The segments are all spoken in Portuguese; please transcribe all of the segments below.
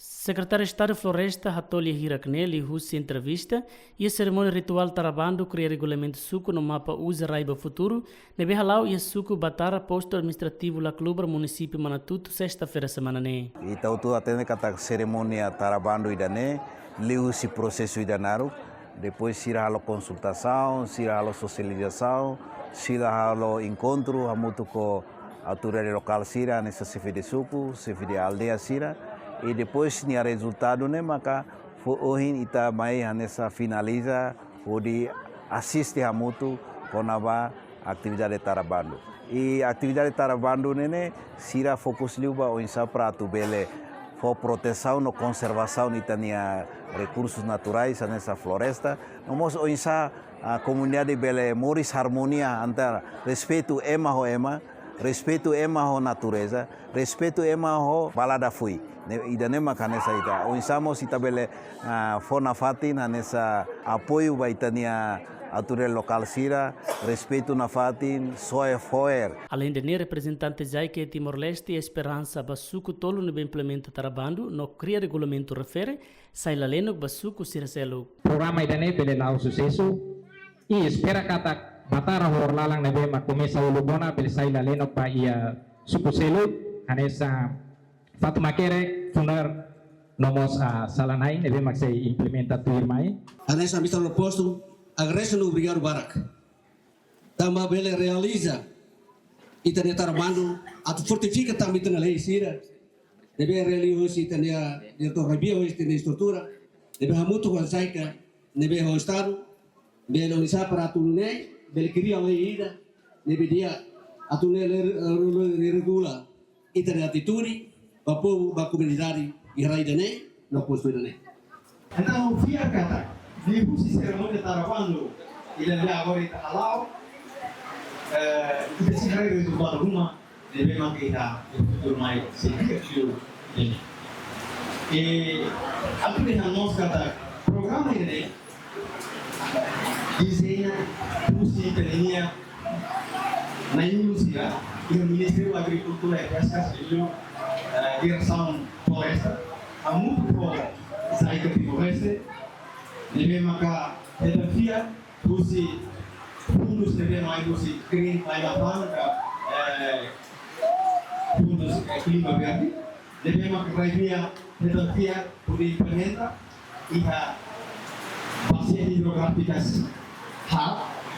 Secretário de Estado de Floresta, Hatoli Hirakneli, Russi entrevista e a cerimônia ritual Tarabando cria regulamento suco no mapa Usa Raiba Futuro, nebe halau e suco batara posto administrativo la Clube município Manatuto sexta-feira semana ne. Então tu atende a cerimônia Tarabando idane, liu esse processo idanaru, depois se irá a consultação, se irá a socialização, se irá a encontro, a muito com a autoridade local sira nessa chefe de suco, chefe de aldeia sira. E depois tinha resultado, né, maka hoje ita mai nessa finaliza pode assistir a muito com a atividade Tarabando. E a atividade Tarabando né, sira fokus liuba o insa para tu bele for proteção no conservação e tania recursos naturais nessa floresta. Nós o insa a comunidade bele moris harmonia antara respeito ema ho ema, respeito ema ho natureza, respeito ema ho balada fui. Idane makanesa ita o insamos ita bele fona fatin nessa apoio vai tania autoridade local sira respeito na fatin soe foer. Além de representante Zaike Timor-Leste e Esperança basuco tolo no implemento Tarabando no cria regulamento refere sai la leno basuco siraselo. Programa idane bele lau sucesso e espera kata batara hor lalang nebe makomesa ulubona bele sai la leno pa ia suku selo anesa Fatima Kere, fundar nomos salanai, nebe maksai implementa tuir mai. Anessa Mr. Posto, agresso no Obrigado Barak. Tamba bele realiza itania Tarabando, atu fortifica também na lei sira. Nebe realiza itania diretor rabia hoje tem estrutura. Nebe hamutu com zaika, nebe ho estado, bele unisa para atune, bele cria lei ida, nebe dia atune regula itania atitude. Bapo ba comunidade e raidane no posto idane. Então via kata di husi cerimônia Tarabando ele agora está halau kita sih hari itu baru rumah debe makita itu mai sekecil ini. E aku dengan nos kata programa ini desenha husi pelenia na indústria e o Ministério da Agricultura e Pesca direção floresta, há muito pouco sai que floresta, deve marcar terapia, usi fundos deve mais usi green vai da banca, fundos clima verde, deve marcar via terapia por implementa e a bacia hidrográficas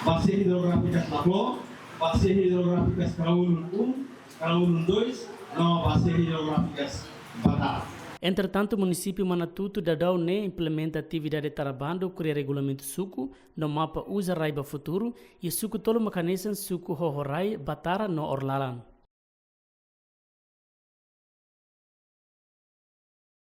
bacia hidrográficas Laplo, bacia hidrográficas Kaulun 2 não vai ser hidrográficas batar. Entretanto, o município Manatuto dadau ne implementa atividade Tarabando cria regulamento suco no mapa Usa Raiba Futuro e suco tolo mecanismo suco hohorai batara no Orlalan.